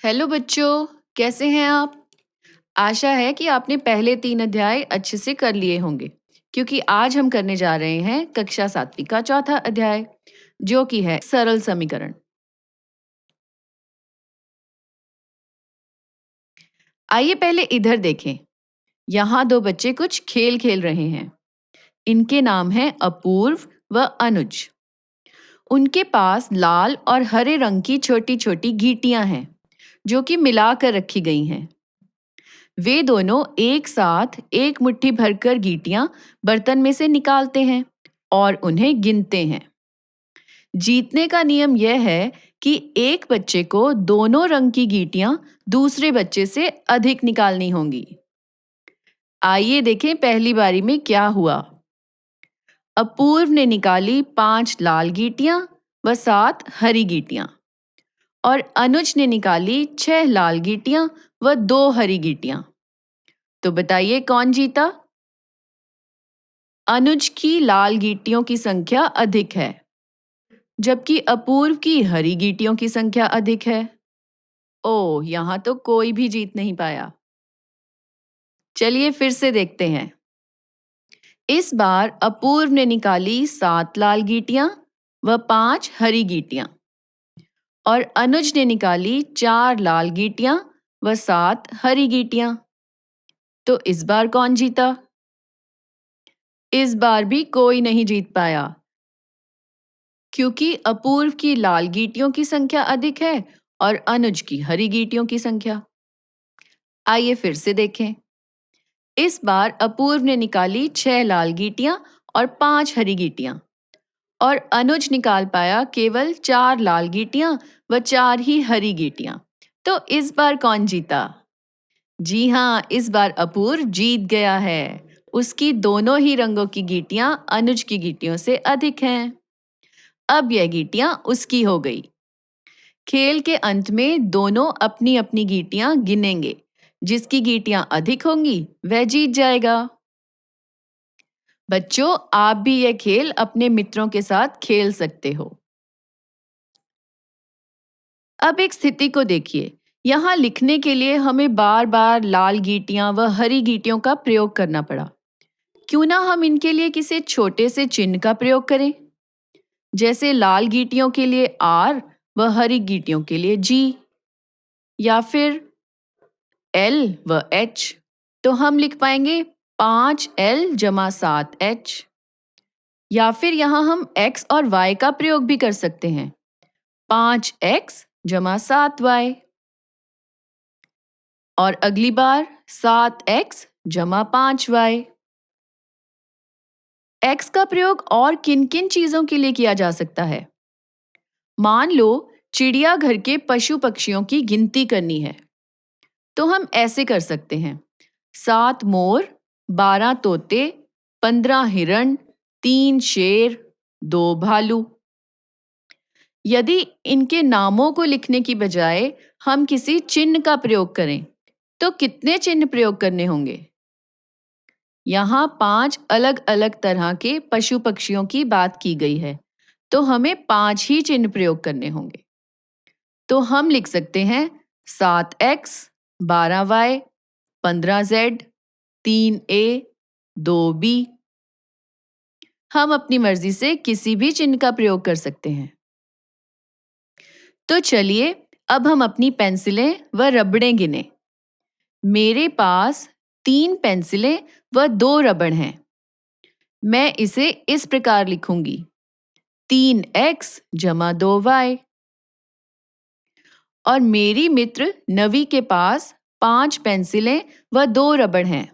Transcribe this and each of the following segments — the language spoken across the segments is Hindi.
हेलो बच्चों, कैसे हैं आप? आशा है कि आपने पहले 3 अध्याय अच्छे से कर लिए होंगे, क्योंकि आज हम करने जा रहे हैं कक्षा 7वीं का चौथा अध्याय, जो कि है सरल समीकरण। आइए पहले इधर देखें। यहाँ 2 बच्चे कुछ खेल खेल रहे हैं। इनके नाम हैं अपूर्व व अनुज। उनके पास लाल और हरे रंग की छोटी-छोटी गीटियाँ हैं, जो कि मिलाकर रखी गई हैं। वे दोनों एक साथ एक मुट्ठी भरकर गीटियां बर्तन में से निकालते हैं और उन्हें गिनते हैं। जीतने का नियम यह है कि एक बच्चे को दोनों रंग की गीटियां दूसरे बच्चे से अधिक निकालनी होंगी। आइए देखें पहली बारी में क्या हुआ। अपूर्व ने निकाली 5 लाल गीटियां व 7 हरी गीटियां और अनुज ने निकाली 6 लाल गीटियां व 2 हरी गीटियां। तो बताइए कौन जीता? अनुज की लाल गीटियों की संख्या अधिक है, जबकि अपूर्व की हरी गीटियों की संख्या अधिक है। ओह, यहाँ तो कोई भी जीत नहीं पाया। चलिए फिर से देखते हैं। इस बार अपूर्व ने निकाली 7 लाल गीटियां व 5 हरी गीटियां और अनुज ने निकाली 4 लाल गीटियां व 7 हरी गीटियां। तो इस बार कौन जीता? इस बार भी कोई नहीं जीत पाया, क्योंकि अपूर्व की लाल गीटियों की संख्या अधिक है और अनुज की हरी गीटियों की संख्या। आइए फिर से देखें। इस बार अपूर्व ने निकाली 6 लाल गीटियां और 5 हरी गीटियां और अनुज निकाल पाया केवल 4 लाल गीटियां व 4 ही हरी गीटियां। तो इस बार कौन जीता? जी हाँ, इस बार अपूर्व जीत गया है। उसकी दोनों ही रंगों की गीटियां अनुज की गीटियों से अधिक हैं। अब यह गीटियां उसकी हो गई। खेल के अंत में दोनों अपनी अपनी गीटियां गिनेंगे। जिसकी गीटियां अधिक होंगी वह जीत जाएगा। बच्चों, आप भी यह खेल अपने मित्रों के साथ खेल सकते हो। अब एक स्थिति को देखिए। यहाँ लिखने के लिए हमें बार बार लाल गीटियां व हरी गीटियों का प्रयोग करना पड़ा। क्यों ना हम इनके लिए किसी छोटे से चिन्ह का प्रयोग करें, जैसे लाल गीटियों के लिए R व हरी गीटियों के लिए G, या फिर L व H। तो हम लिख पाएंगे 5L जमा 7H। या फिर यहाँ हम X और Y का प्रयोग भी कर सकते हैं, 5X जमा 7Y। और अगली बार 7X जमा 5Y। X का प्रयोग और किन किन चीजों के लिए किया जा सकता है? मान लो चिड़ियाघर के पशु पक्षियों की गिनती करनी है, तो हम ऐसे कर सकते हैं। 7 मोर, 12 तोते, 15 हिरण, 3 शेर, 2 भालू। यदि इनके नामों को लिखने की बजाय हम किसी चिन्ह का प्रयोग करें, तो कितने चिन्ह प्रयोग करने होंगे? यहाँ 5 अलग अलग तरह के पशु पक्षियों की बात की गई है, तो हमें 5 ही चिन्ह प्रयोग करने होंगे। तो हम लिख सकते हैं 7X, 12Y, 15Z, 3A, 2B। हम अपनी मर्जी से किसी भी चिन्ह का प्रयोग कर सकते हैं। तो चलिए अब हम अपनी पेंसिलें व रबड़ें गिनें। मेरे पास 3 पेंसिलें व 2 रबड़ हैं। मैं इसे इस प्रकार लिखूंगी, 3X जमा 2Y। और मेरी मित्र नवी के पास 5 पेंसिलें व 2 रबड़ हैं।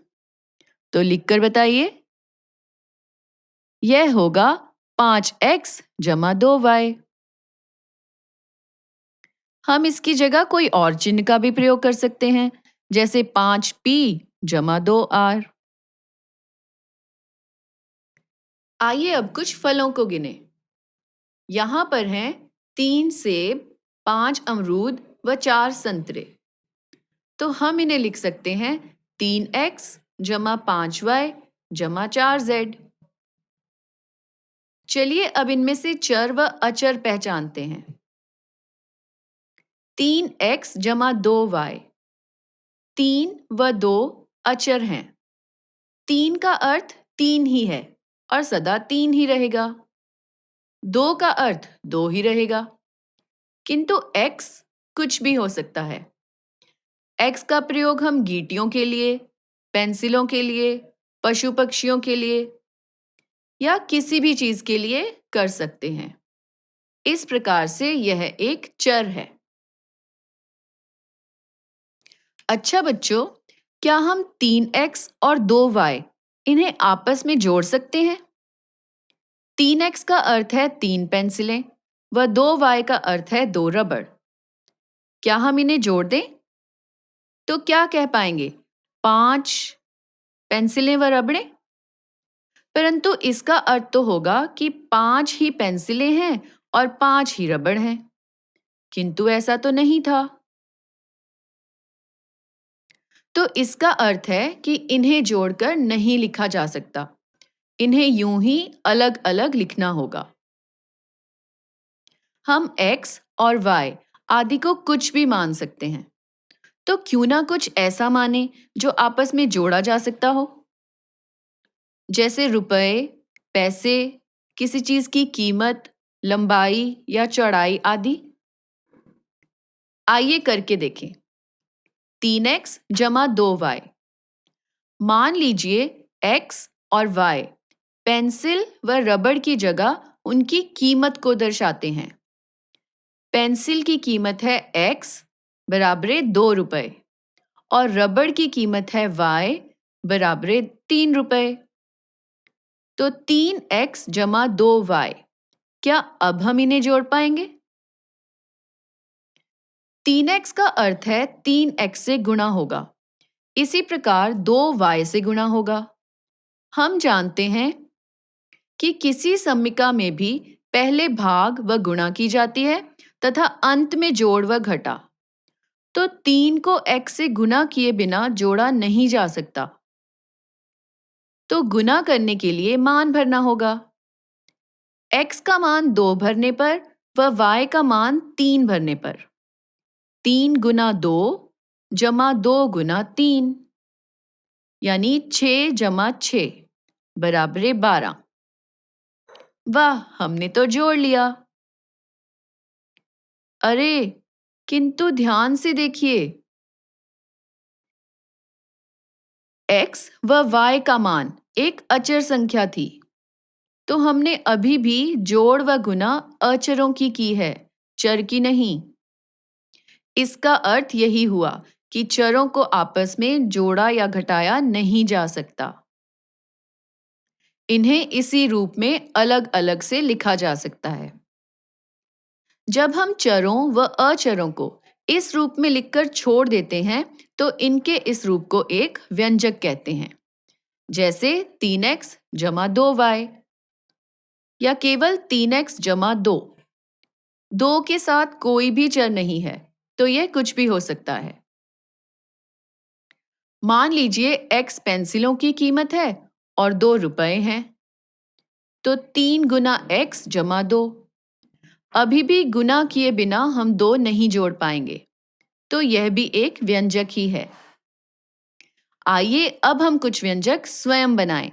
तो लिखकर बताइए। यह होगा 5X जमा 2Y। हम इसकी जगह कोई और चिन्ह का भी प्रयोग कर सकते हैं, जैसे 5P जमा 2R। आइए अब कुछ फलों को गिने। यहाँ पर हैं 3 सेब, 5 अमरूद व 4 संतरे। तो हम इन्हें लिख सकते हैं 3X जमा 5Y जमा 4Z। चलिए अब इनमें से चर व अचर पहचानते हैं। 3x जमा 2y। 3 व 2 अचर हैं। 3 का अर्थ 3 ही है और सदा 3 ही रहेगा। 2 का अर्थ 2 ही रहेगा, किंतु x कुछ भी हो सकता है। x का प्रयोग हम गीटियों के लिए, पेंसिलों के लिए, पशु पक्षियों के लिए या किसी भी चीज के लिए कर सकते हैं। इस प्रकार से यह एक चर है। अच्छा बच्चों, क्या हम 3x और 2y इन्हें आपस में जोड़ सकते हैं? 3x का अर्थ है 3 पेंसिलें व 2y का अर्थ है 2 रबड़। क्या हम इन्हें जोड़ दें? तो क्या कह पाएंगे? 5 पेंसिलें व रबड़ें? परंतु इसका अर्थ तो होगा कि 5 ही पेंसिलें हैं और 5 ही रबड़ हैं, किंतु ऐसा तो नहीं था। तो इसका अर्थ है कि इन्हें जोड़कर नहीं लिखा जा सकता। इन्हें यूं ही अलग-अलग लिखना होगा। हम x और y आदि को कुछ भी मान सकते हैं। तो क्यों ना कुछ ऐसा माने जो आपस में जोड़ा जा सकता हो, जैसे रुपए, पैसे, किसी चीज की कीमत, लंबाई या चौड़ाई आदि। आइए करके देखें। 3x जमा 2y। मान लीजिए x और y पेंसिल व रबड़ की जगह उनकी कीमत को दर्शाते हैं। पेंसिल की कीमत है x बराबर 2 रुपए और रबड़ की कीमत है y बराबर 3 रुपए। तो 3x जमा 2y, क्या अब हम इन्हें जोड़ पाएंगे? 3x का अर्थ है 3x से गुणा होगा। इसी प्रकार 2y से गुणा होगा। हम जानते हैं कि किसी समीका में भी पहले भाग व गुणा की जाती है तथा अंत में जोड़ व घटा। तो 3 को x से गुणा किए बिना जोड़ा नहीं जा सकता। तो गुणा करने के लिए मान भरना होगा। x का मान 2 भरने पर व y का मान 3 भरने पर 3 गुना 2 जमा 2 गुना 3 यानी 6 जमा 6 बराबर 12। वाह, हमने तो जोड़ लिया। अरे, किंतु ध्यान से देखिए, x व y का मान एक अचर संख्या थी, तो हमने अभी भी जोड़ व गुना अचरों की है, चर की नहीं। इसका अर्थ यही हुआ कि चरों को आपस में जोड़ा या घटाया नहीं जा सकता। इन्हें इसी रूप में अलग-अलग से लिखा जा सकता है। जब हम चरों व अचरों को इस रूप में लिखकर छोड़ देते हैं, तो इनके इस रूप को एक व्यंजक कहते हैं, जैसे 3x जमा 2y या केवल 3x जमा 2। 2 के साथ कोई भी चर नहीं है, तो यह कुछ भी हो सकता है। मान लीजिए x पेंसिलों की कीमत है और 2 रुपए हैं, तो 3 गुना x जमा 2। अभी भी गुना किए बिना हम 2 नहीं जोड़ पाएंगे, तो यह भी एक व्यंजक ही है। आइए अब हम कुछ व्यंजक स्वयं बनाएं।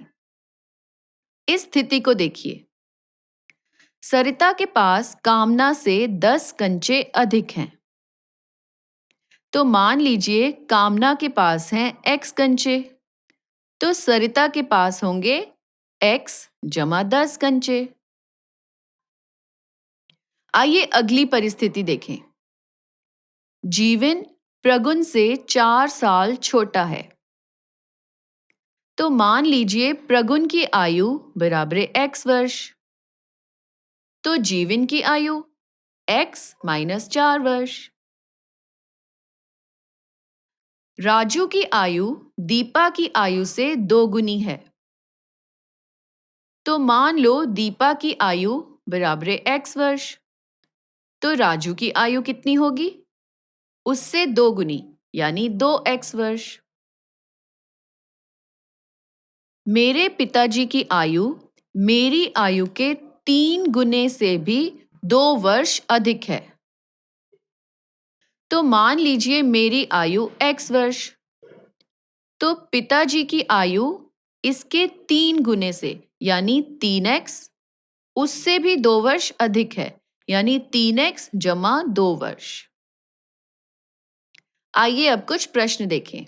इस स्थिति को देखिए। सरिता के पास कामना से 10 कंचे अधिक हैं। तो मान लीजिए कामना के पास हैं x कंचे, तो सरिता के पास होंगे x जमा 10 कंचे। आइए अगली परिस्थिति देखें। जीवन प्रगुण से 4 साल छोटा है। तो मान लीजिए प्रगुण की आयु बराबर x वर्ष। तो जीवन की आयु x माइनस 4 वर्ष। राजू की आयु दीपा की आयु से 2 गुनी है। तो मान लो दीपा की आयु बराबर x वर्ष। तो राजू की आयु कितनी होगी? उससे 2 गुनी यानी 2x वर्ष। मेरे पिताजी की आयु मेरी आयु के 3 गुने से भी 2 वर्ष अधिक है। तो मान लीजिए मेरी आयु x वर्ष, तो पिताजी की आयु इसके 3 गुने से यानी 3x उससे भी 2 वर्ष अधिक है, यानी 3x जमा 2 वर्ष। आइए अब कुछ प्रश्न देखें।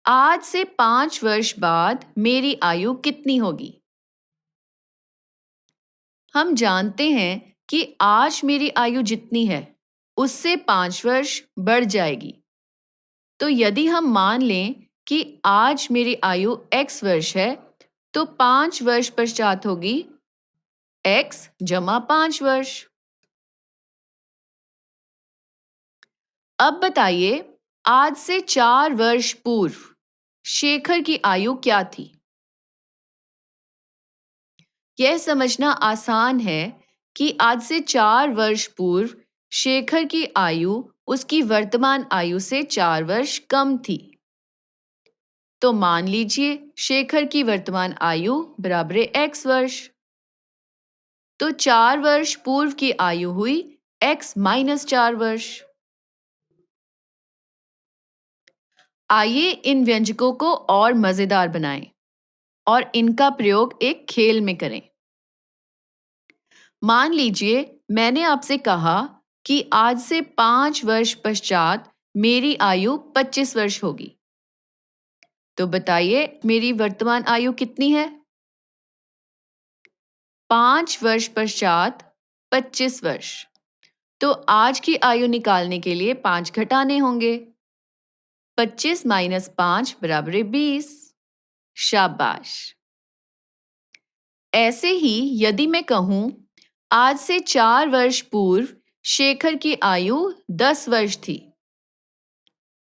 आज से 5 वर्ष बाद मेरी आयु कितनी होगी? हम जानते हैं कि आज मेरी आयु जितनी है उससे 5 वर्ष बढ़ जाएगी। तो यदि हम मान लें कि आज मेरी आयु x वर्ष है, तो 5 वर्ष पश्चात होगी x जमा 5 वर्ष। अब बताइए, आज से 4 वर्ष पूर्व शेखर की आयु क्या थी? यह समझना आसान है कि आज से 4 वर्ष पूर्व शेखर की आयु उसकी वर्तमान आयु से 4 वर्ष कम थी। तो मान लीजिए शेखर की वर्तमान आयु बराबर है x वर्ष। तो 4 वर्ष पूर्व की आयु हुई x माइनस 4 वर्ष। आइए इन व्यंजकों को और मजेदार बनाएं और इनका प्रयोग एक खेल में करें। मान लीजिए मैंने आपसे कहा कि आज से 5 वर्ष पश्चात मेरी आयु 25 वर्ष होगी। तो बताइए मेरी वर्तमान आयु कितनी है? 5 वर्ष पश्चात 25 वर्ष। तो आज की आयु निकालने के लिए 5 घटाने होंगे। 25 माइनस 5 बराबर है 20। शाबाश। ऐसे ही यदि मैं कहूं आज से 4 वर्ष पूर्व शेखर की आयु 10 वर्ष थी,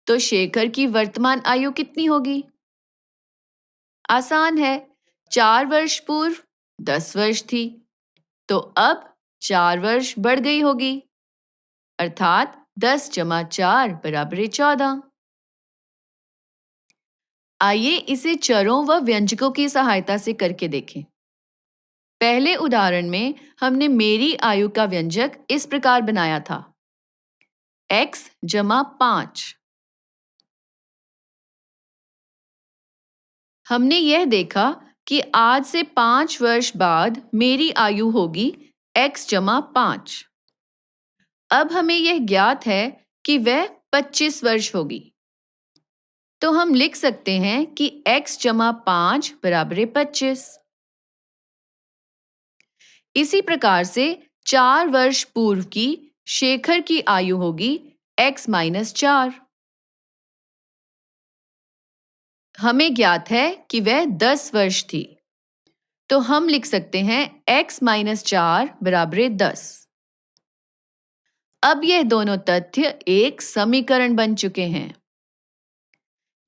तो शेखर की वर्तमान आयु कितनी होगी? आसान है, 4 वर्ष पूर्व 10 वर्ष थी, तो अब 4 वर्ष बढ़ गई होगी, अर्थात 10 जमा 4 बराबर है 14। आइए इसे चरों व व्यंजकों की सहायता से करके देखें। पहले उदाहरण में हमने मेरी आयु का व्यंजक इस प्रकार बनाया था, x जमा 5। हमने यह देखा कि आज से 5 वर्ष बाद मेरी आयु होगी x जमा 5। अब हमें यह ज्ञात है कि वह 25 वर्ष होगी। तो हम लिख सकते हैं कि x जमा 5 बराबर है 25। इसी प्रकार से 4 वर्ष पूर्व की शेखर की आयु होगी x माइनस 4। हमें ज्ञात है कि वह 10 वर्ष थी, तो हम लिख सकते हैं x माइनस 4 बराबर है 10। अब यह दोनों तथ्य एक समीकरण बन चुके हैं।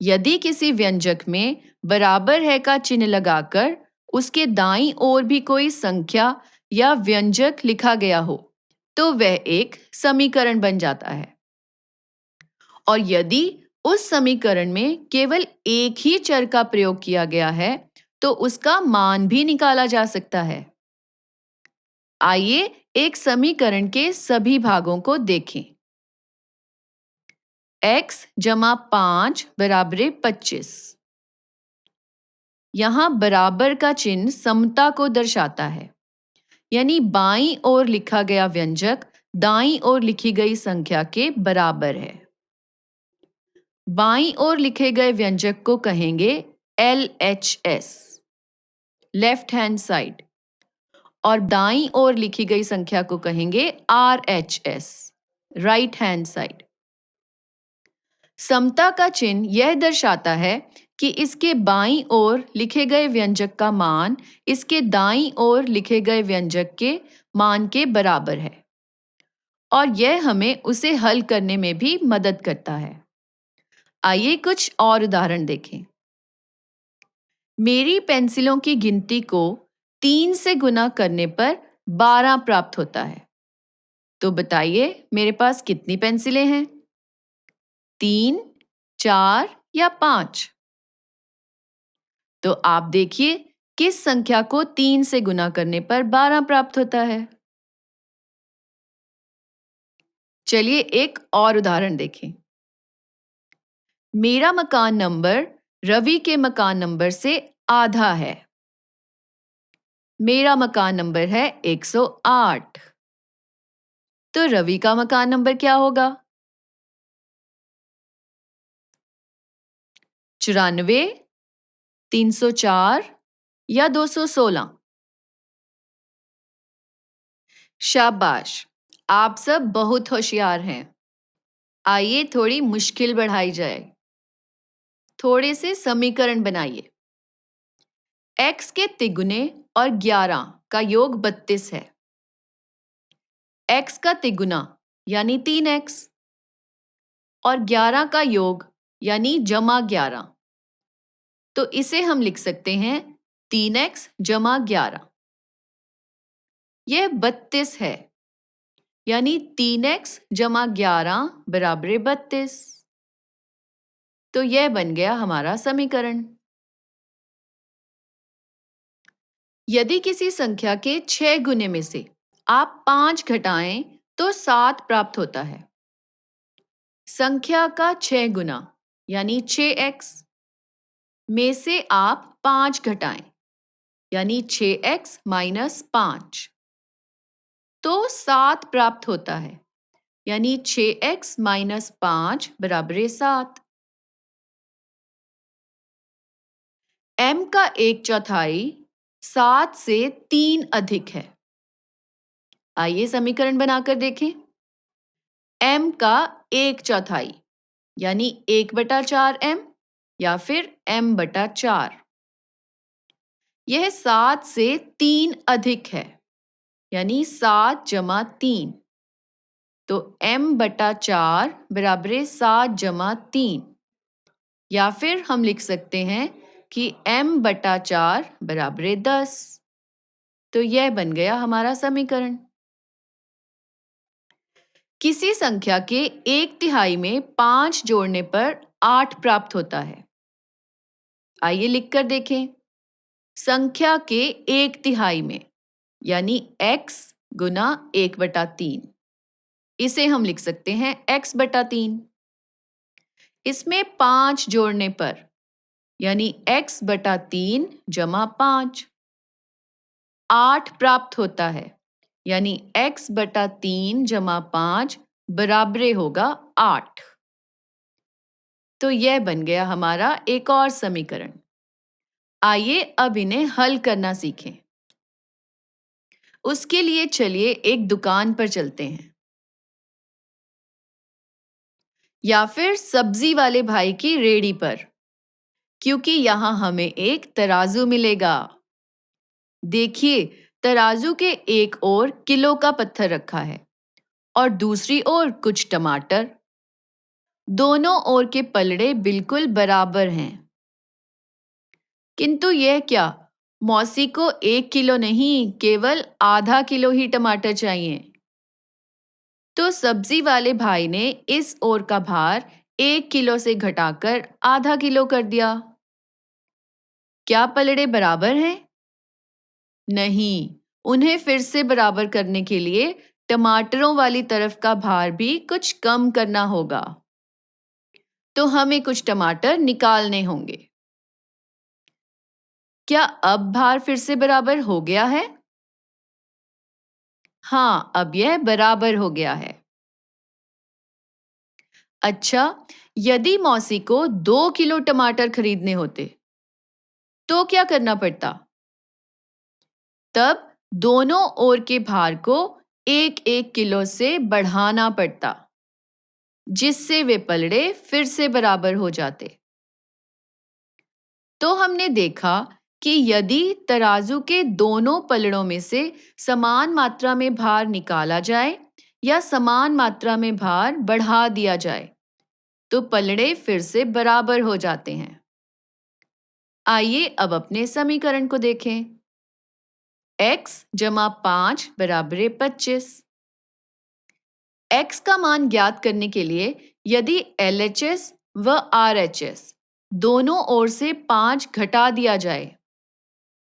यदि किसी व्यंजक में बराबर है का चिन्ह लगाकर उसके दाईं ओर भी कोई संख्या या व्यंजक लिखा गया हो, तो वह एक समीकरण बन जाता है। और यदि उस समीकरण में केवल एक ही चर का प्रयोग किया गया है, तो उसका मान भी निकाला जा सकता है। आइए एक समीकरण के सभी भागों को देखें। x जमा 5 बराबर 25। यहाँ बराबर का चिन्ह समता को दर्शाता है, यानी बाईं ओर लिखा गया व्यंजक दाईं ओर लिखी गई संख्या के बराबर है। बाईं ओर लिखे गए व्यंजक को कहेंगे LHS, लेफ्ट हैंड साइड, और दाईं ओर लिखी गई संख्या को कहेंगे RHS, राइट हैंड साइड। समता का चिन्ह यह दर्शाता है कि इसके बाईं ओर लिखे गए व्यंजक का मान इसके दाईं ओर लिखे गए व्यंजक के मान के बराबर है, और यह हमें उसे हल करने में भी मदद करता है। आइए कुछ और उदाहरण देखें। मेरी पेंसिलों की गिनती को 3 से गुना करने पर 12 प्राप्त होता है। तो बताइए मेरे पास कितनी पेंसिलें हैं? 3, 4 या 5? तो आप देखिए किस संख्या को 3 से गुना करने पर 12 प्राप्त होता है। चलिए एक और उदाहरण देखें। मेरा मकान नंबर रवि के मकान नंबर से आधा है। मेरा मकान नंबर है 108। तो रवि का मकान नंबर क्या होगा? 94, 304 या 216? शाबाश, आप सब बहुत होशियार हैं। आइए थोड़ी मुश्किल बढ़ाई जाए। थोड़े से समीकरण बनाइए। x के तिगुने और 11 का योग 32 है। x का तिगुना यानी 3x और 11 का योग यानी जमा 11। तो इसे हम लिख सकते हैं 3x जमा 11। यह 32 है, यानी 3x जमा 11 बराबर 32। तो यह बन गया हमारा समीकरण। यदि किसी संख्या के 6 गुने में से आप 5 घटाएं तो 7 प्राप्त होता है। संख्या का 6 गुना यानी 6x में से आप 5 घटाएं यानी 6x माइनस 5 तो 7 प्राप्त होता है, यानी 6x माइनस 5 बराबर 7। m का 1/4 7 से 3 अधिक है। आइए समीकरण बनाकर देखें। m का 1/4 यानी 1/4m या फिर m/4। यह 7 से 3 अधिक है, यानी 7 जमा 3। तो m/4 बराबर 7 जमा 3 या फिर हम लिख सकते हैं कि m/4 बराबर 10। तो यह बन गया हमारा समीकरण। किसी संख्या के 1/3 में 5 जोड़ने पर 8 प्राप्त होता है। आइए लिखकर देखें। संख्या के 1/3 में यानी x गुना 1/3, इसे हम लिख सकते हैं x/3। इसमें 5 जोड़ने पर यानी x/3 जमा 5 8 प्राप्त होता है, यानी x/3 जमा 5 बराबर होगा 8। तो यह बन गया हमारा एक और समीकरण। आइए अब इन्हें हल करना सीखें। उसके लिए चलिए एक दुकान पर चलते हैं या फिर सब्जी वाले भाई की रेहड़ी पर, क्योंकि यहाँ हमें एक तराजू मिलेगा। देखिए, तराजू के एक ओर किलो का पत्थर रखा है और दूसरी ओर कुछ टमाटर। दोनों ओर के पलड़े बिल्कुल बराबर हैं। किंतु यह क्या, मौसी को 1 किलो नहीं, केवल आधा किलो ही टमाटर चाहिए। तो सब्जी वाले भाई ने इस ओर का भार 1 किलो से घटाकर आधा किलो कर दिया। क्या पलड़े बराबर हैं? नहीं, उन्हें फिर से बराबर करने के लिए टमाटरों वाली तरफ का भार भी कुछ कम करना होगा। तो हमें कुछ टमाटर निकालने होंगे। क्या अब भार फिर से बराबर हो गया है? हाँ, अब यह बराबर हो गया है। अच्छा, यदि मौसी को 2 किलो टमाटर खरीदने होते, तो क्या करना पड़ता? तब दोनों ओर के भार को 1-1 किलो से बढ़ाना पड़ता, जिससे वे पलड़े फिर से बराबर हो जाते। तो हमने देखा कि यदि तराजू के दोनों पलड़ों में से समान मात्रा में भार निकाला जाए या समान मात्रा में भार बढ़ा दिया जाए, तो पलड़े फिर से बराबर हो जाते हैं। आइए अब अपने समीकरण को देखें। x जमा 5 बराबर 25। x का मान ज्ञात करने के लिए यदि LHS व RHS दोनों ओर से 5 घटा दिया जाए,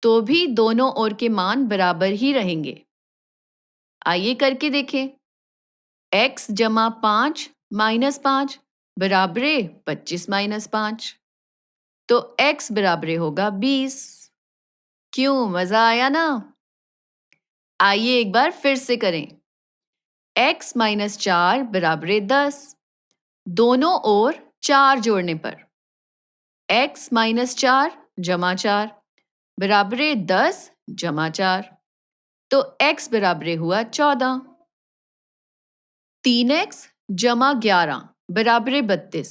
तो भी दोनों ओर के मान बराबर ही रहेंगे। आइए करके देखें। x जमा 5 माइनस 5 बराबरे 25 माइनस 5। तो x बराबरे होगा 20। क्यों, मजा आया ना? आइए एक बार फिर से करें। x माइनस 4 बराबरे 10। दोनों ओर 4 जोड़ने पर x माइनस 4 जमा 4 बराबरे 10 जमा 4। तो x बराबरे हुआ 14। 3x जमा 11 बराबरे 32।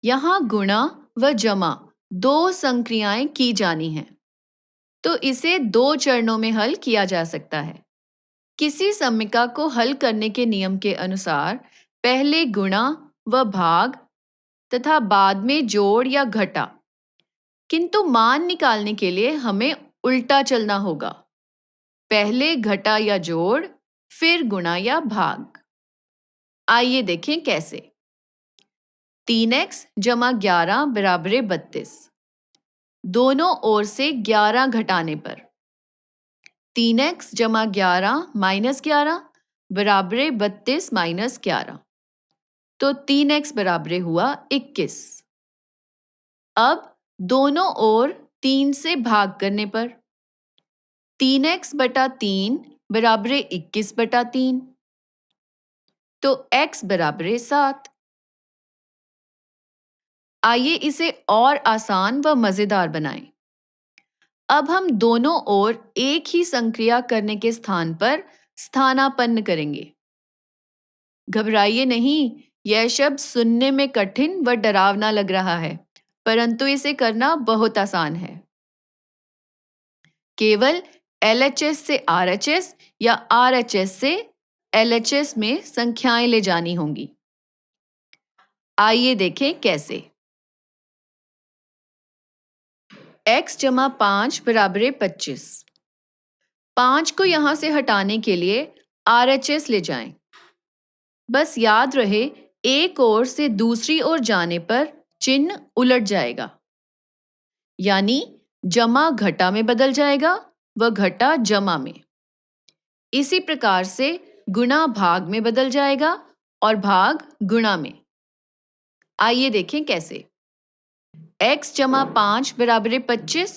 यहाँ गुणा व जमा दो संक्रियाएं की जानी हैं, तो इसे दो चरणों में हल किया जा सकता है। किसी समीकरण को हल करने के नियम के अनुसार पहले गुणा व भाग तथा बाद में जोड़ या घटा, किंतु मान निकालने के लिए हमें उल्टा चलना होगा। पहले घटा या जोड़, फिर गुणा या भाग। आइए देखें कैसे। 3x जमा 11 बराबरे 32। दोनों ओर से 11 घटाने पर 3x जमा 11 माइनस 11 बराबरे 32 माइनस 11। तो 3x बराबरे हुआ 21। अब दोनों ओर 3 से भाग करने पर 3x बटा 3 बराबरे 21 बटा 3। तो x बराबरे 7। आइए इसे और आसान व मजेदार बनाएं। अब हम दोनों ओर एक ही संक्रिया करने के स्थान पर स्थानापन्न करेंगे। घबराइए नहीं, यह शब्द सुनने में कठिन व डरावना लग रहा है, परंतु इसे करना बहुत आसान है। केवल LHS से RHS या RHS से LHS में संख्याएं ले जानी होंगी। आइए देखें कैसे। x जमा 5 बराबरे 25। 5 को यहां से हटाने के लिए RHS ले जाएं। बस याद रहे, एक ओर से दूसरी ओर जाने पर चिन्ह उलट जाएगा, यानी जमा घटा में बदल जाएगा व घटा जमा में। इसी प्रकार से गुणा भाग में बदल जाएगा और भाग गुणा में। आइए देखें कैसे। x जमा 5 बराबरे 25,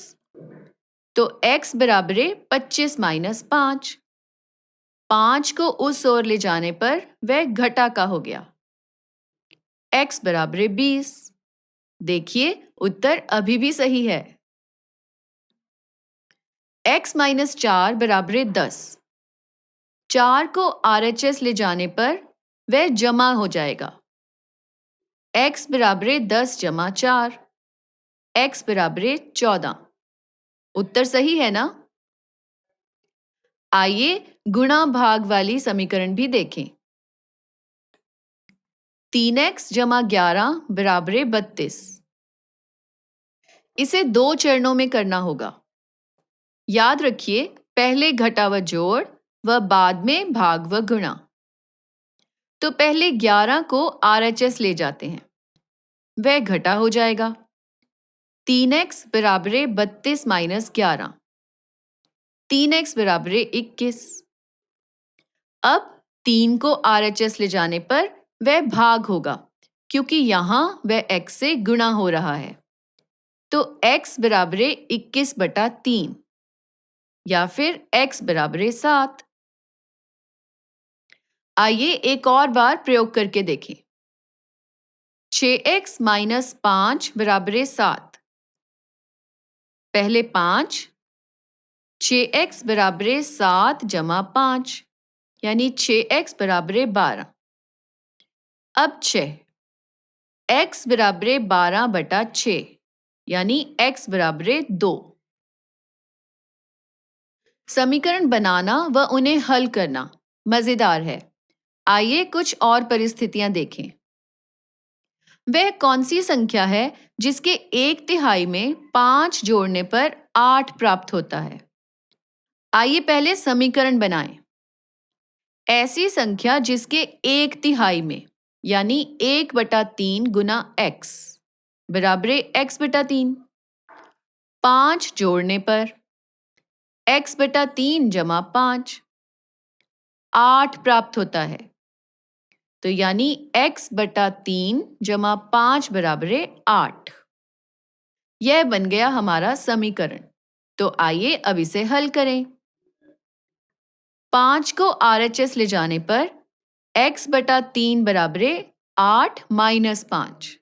तो x बराबरे 25 माइनस 5। 5 को उस ओर ले जाने पर वह घटा का हो गया। x बराबरे 20। देखिए, उत्तर अभी भी सही है। x माइनस 4 बराबरे 10। 4 को RHS ले जाने पर वह जमा हो जाएगा। x बराबरे 10 जमा 4। x बराबरे 14। उत्तर सही है ना? आइए गुणा भाग वाली समीकरण भी देखें। 3x जमा 11 बराबरे 32। इसे दो चरणों में करना होगा। याद रखिए, पहले घटा व जोड़ व बाद में भाग व गुणा। तो पहले 11 को RHS ले जाते हैं, वह घटा हो जाएगा। 3x बराबरे 32 माइनस 11। 3x बराबरे 21। अब 3 को RHS ले जाने पर वह भाग होगा, क्योंकि यहां वह x से गुणा हो रहा है। तो x बराबरे 21 बटा 3 या फिर x बराबरे 7। आइए एक और बार प्रयोग करके देखें। 6x माइनस 5 बराबरे 7। पहले 5, 6x बराबरे 7 जमा 5, यानी 6x बराबरे 12। अब 6, x बराबरे 12 बटा 6, यानी x बराबरे 2। समीकरण बनाना व उन्हें हल करना मजेदार है। आइए कुछ और परिस्थितियां देखें। वह कौन सी संख्या है जिसके 1/3 में 5 जोड़ने पर 8 प्राप्त होता है? आइए पहले समीकरण बनाएं। ऐसी संख्या जिसके 1/3 में, यानी 1/3 गुना x बराबरे x बटा 3। 5 जोड़ने पर x बटा 3 जमा 5, 8 प्राप्त होता है। तो यानी x बटा 3 जमा 5 बराबर है 8। यह बन गया हमारा समीकरण। तो आइए अब इसे हल करें। 5 को RHS ले जाने पर x बटा 3 बराबर है 8 माइनस 5,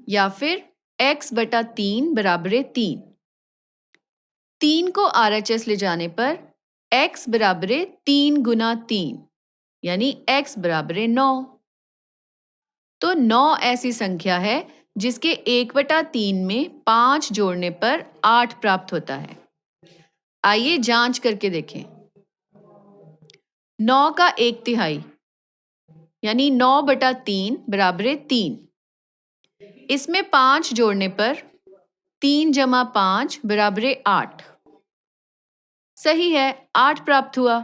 या फिर x बटा 3 बराबर है 3। 3 को RHS ले जाने पर x बराबर है 3 गुना 3, यानी x बराबर है 9। तो 9 ऐसी संख्या है जिसके 1/3 में 5 जोड़ने पर 8 प्राप्त होता है। आइए जांच करके देखें। 9 का 1/3 यानी 9/3 बराबर है 3। इसमें 5 जोड़ने पर 3 जमा 5 बराबर है 8। सही है, 8 प्राप्त हुआ।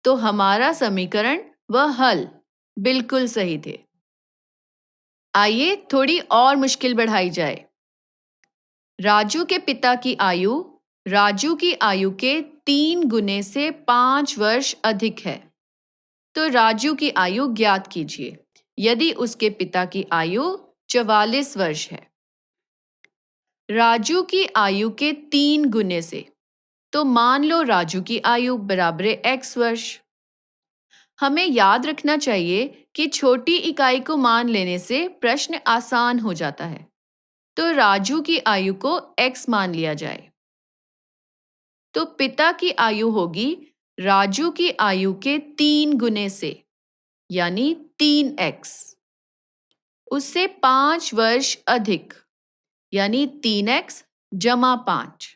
तो हमारा समीकरण व हल बिल्कुल सही थे। आइए थोड़ी और मुश्किल बढ़ाई जाए। राजू के पिता की आयु राजू की आयु के 3 गुने से 5 वर्ष अधिक है। तो राजू की आयु ज्ञात कीजिए यदि उसके पिता की आयु 44 वर्ष है। राजू की आयु के 3 गुने से, तो मान लो राजू की आयु बराबर है x वर्ष। हमें याद रखना चाहिए कि छोटी इकाई को मान लेने से प्रश्न आसान हो जाता है। तो राजू की आयु को x मान लिया जाए। तो पिता की आयु होगी राजू की आयु के 3 गुने से, यानी 3x, उससे 5 वर्ष अधिक, यानी 3x जमा 5।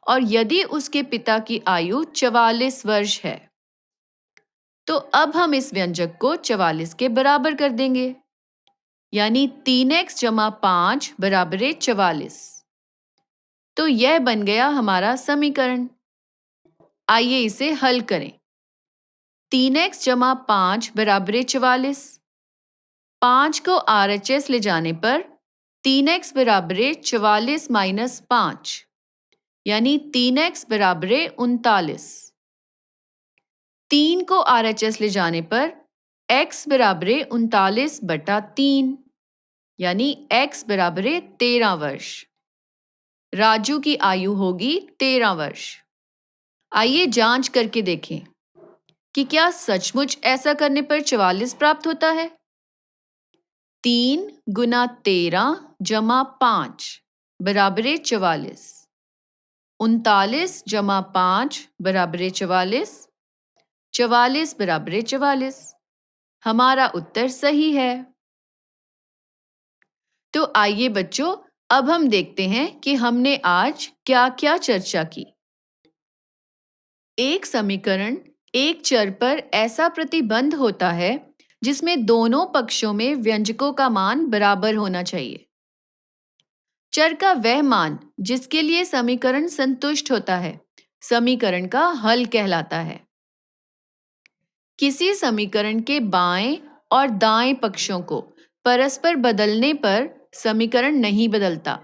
और यदि उसके पिता की आयु 44 वर्ष है, तो अब हम इस व्यंजक को 44 के बराबर कर देंगे, यानी 3x जमा 5 बराबर है 44। तो यह बन गया हमारा समीकरण। आइए इसे हल करें। 3x जमा 5 बराबर है 44। 5 को RHS ले जाने पर 3x बराबर है 44 माइनस 5, यानी 3x बराबर है 39। 3 को RHS ले जाने पर x बराबर है 39/3, यानी x बराबर है 13 वर्ष। राजू की आयु होगी 13 वर्ष। आइए जांच करके देखें कि क्या सचमुच ऐसा करने पर 44 प्राप्त होता है। 3 गुना 13 जमा 5 बराबर है 44। 39 जमा 5 बराबर है 44। 44 बराबर है 44। हमारा उत्तर सही है। तो आइए बच्चों, अब हम देखते हैं कि हमने आज क्या क्या चर्चा की। एक समीकरण एक चर पर ऐसा प्रतिबंध होता है जिसमें दोनों पक्षों में व्यंजकों का मान बराबर होना चाहिए। चर का वह मान जिसके लिए समीकरण संतुष्ट होता है समीकरण का हल कहलाता है। किसी समीकरण के बाएं और दाएं पक्षों को परस्पर बदलने पर समीकरण नहीं बदलता।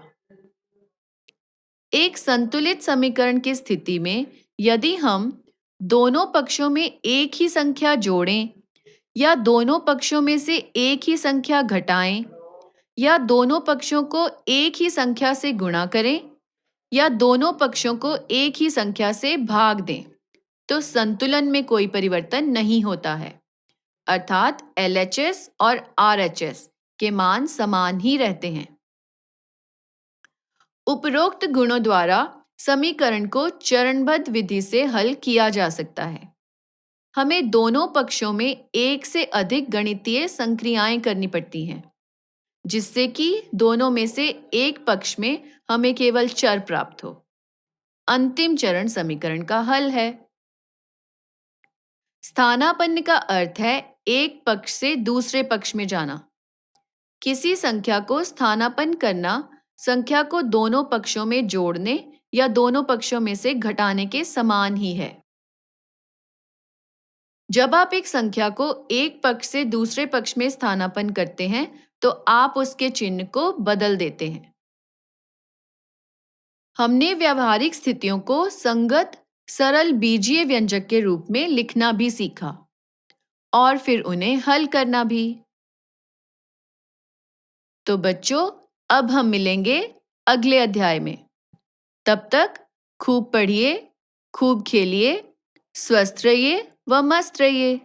एक संतुलित समीकरण की स्थिति में यदि हम दोनों पक्षों में एक ही संख्या जोड़ें, या दोनों पक्षों में से एक ही संख्या घटाएं, या दोनों पक्षों को एक ही संख्या से गुणा करें, या दोनों पक्षों को एक ही संख्या से भाग दें, तो संतुलन में कोई परिवर्तन नहीं होता है, अर्थात LHS और RHS के मान समान ही रहते हैं। उपरोक्त गुणों द्वारा समीकरण को चरणबद्ध विधि से हल किया जा सकता है। हमें दोनों पक्षों में एक से अधिक गणितीय संक्रियाएं करनी पड़ती हैं, जिससे कि दोनों में से एक पक्ष में हमें केवल चर प्राप्त हो। अंतिम चरण समीकरण का हल है। स्थानापन्न का अर्थ है एक पक्ष से दूसरे पक्ष में जाना। किसी संख्या को स्थानापन्न करना संख्या को दोनों पक्षों में जोड़ने या दोनों पक्षों में से घटाने के समान ही है। जब आप एक संख्या को एक पक्ष से दूसरे पक्ष में स्थानापन्न करते हैं तो आप उसके चिन्ह को बदल देते हैं। हमने व्यावहारिक स्थितियों को संगत सरल बीजीय व्यंजक के रूप में लिखना भी सीखा। और फिर उन्हें हल करना भी। तो बच्चों, अब हम मिलेंगे अगले अध्याय में। तब तक खूब पढ़िए, खूब खेलिए, स्वस्थ रहिए व मस्त रहिए।